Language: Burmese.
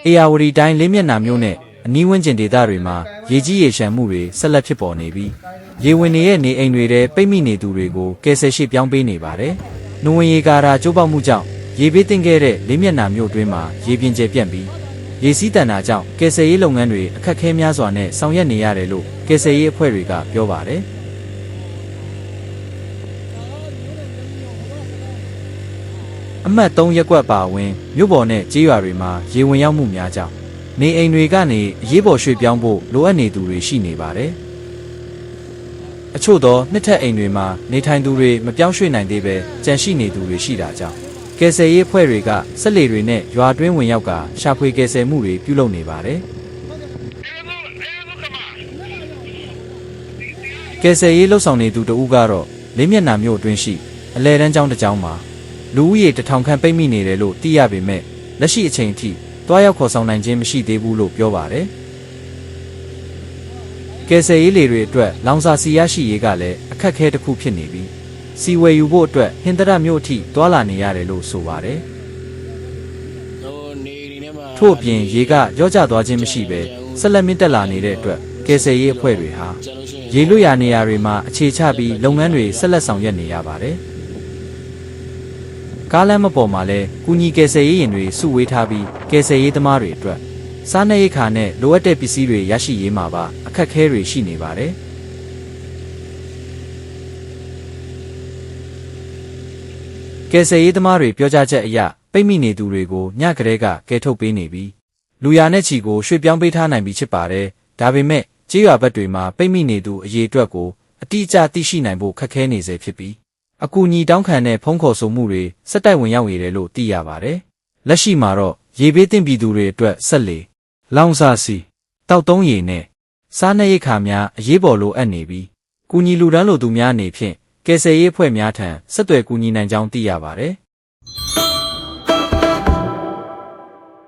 အေယာဝတီတိုင်းလေးမျက်နှာမြို့နဲ့အနီးဝန်းကျင်ဒေသတွေမှာရေကြီးရေရှမ်းမှုတွေဆက်လက်ဖြစ်ပေါ်နေပြီးရေဝင်တွေရဲ့နေအိမ်တွေထဲပိတ်မိနေသူတွေကိုကယ်ဆယ်ရှေ့ပြောင်းပေးနေပါတယ်။နိုဝင်ရေကာရာကျိုးပေါက်မှုကြောင့်ရေဘေးသင့်ခဲ့တဲ့လေးမျက်နှာမြို့တွင်းမှာရေပြင်ကျပြန့်ပြီးရေစီးတန်တာကြောင့်ကယ်ဆယ်ရေးလုပ်ငန်းတွေအခက်အခဲများစွာနဲ့ဆောင်ရွက်နေရတယ်လို့ကယ်ဆယ်ရေးအဖွဲ့တွေကပြောပါတယ်။အမှတ်3ရပ်ကွက်ပါဝင်မြို့ပေါ်နဲ့ကျေးရွာတွေမှာရေဝင်ရောက်မှုများကြောင့်နေအိမ်တွေကနေအရေးပေါ်ရွှေ့ပြောင်းဖို့လိုအပ်နေသူတွေရှိနေပါတယ်။အချို့သောနှစ်ထပ်အိမ်တွေမှာနေထိုင်သူတွေမပြောင်းရွှေ့နိုင်သေးပဲကြန့်ရှိနေသူတွေရှိတာကြောင့်ကယ်ဆယ်ရေးအဖွဲ့တွေကစက်လှေတွေနဲ့ရွာတွင်းဝင်ရောက်ကရှာဖွေကယ်ဆယ်မှုတွေပြုလုပ်နေပါတယ်။ကယ်ဆယ်ရေးလှုပ်ဆောင်နေသူတဦးကတော့လေးမျက်နှာမြို့အတွင်းရှိအလဲတန်းကျောင်းတစ်ကျောင်းမှာလူဦးရေ1000ခန့်ပိတ်မိနေတယ်လို့သိရပေမဲ့လက်ရှိအချိန်အထိတွားရောက်ခေါ်ဆောင်နိုင်ခြင်းမရှိသေးဘူးလို့ပြောပါတယ်။ကယ်ဆယ်ရေးလေတွေအတွက်လောင်စာဆီရရှိရေးကလည်းအခက်အခဲတစ်ခုဖြစ်နေပြီးစီဝယ်ယူဖို့အတွက်ဟင်္ဒရမြို့အထိတွာလာနေရတယ်လို့ဆိုပါတယ်။ထို့အပြင်ရေကရောကျသွားခြင်းမရှိဘဲဆက်လက်မြင့်တက်လာနေတဲ့အတွက်ကယ်ဆယ်ရေးအဖွဲ့တွေဟာရေလွတ်ရာနေရာတွေမှာအခြေချပြီးလုပ်ငန်းတွေဆက်လက်ဆောင်ရွက်နေရပါတယ်။ကားလမ်းမပေါ်မှာလည်းကူညီကယ်ဆယ်ရေးရင်တွေစုဝေးထားပြီးကယ်ဆယ်ရေးသမားတွေအတွက်စားနပ်ရိက္ခာနဲ့လိုအပ်တဲ့ပစ္စည်းတွေရရှိရေးမှာပါအခက်အခဲတွေရှိနေပါတယ်။ကယ်ဆယ်ရေးသမားတွေပြောကြားချက်အရပိတ်မိနေသူတွေကိုညကလေးကကယ်ထုတ်ပေးနေပြီးလူရာနဲ့ချီကိုရွှေ့ပြောင်းပေးထားနိုင်ပြီဖြစ်ပါတယ်။ဒါပေမဲ့ကျေးရွာဘက်တွေမှာပိတ်မိနေသူအရေအတွက်ကိုအတိအကျသိရှိနိုင်ဖို့ခက်ခဲနေစေဖြစ်ပြီးအကူအညီတောင်းခံတဲ့ဖုန်းခေါ်ဆိုမှုတွေစက်တိုက်ဝင်ရောက်နေတယ်လို့သိရပါတယ်။လက်ရှိမှာတော့ရေဘေးသင့်ပြည်သူတွေအတွက်ဆက်လေလောင်စာဆီတောက်သုံးရေနဲ့စားနပ်ရိက္ခာများအရေးပေါ်လိုအပ်နေပြီးကူညီလူတန်းလိုသူများအနေဖြင့်ကယ်ဆယ်ရေးအဖွဲ့များထံဆက်သွယ်ကူညီနိုင်ကြောင်းသိရပါတယ်။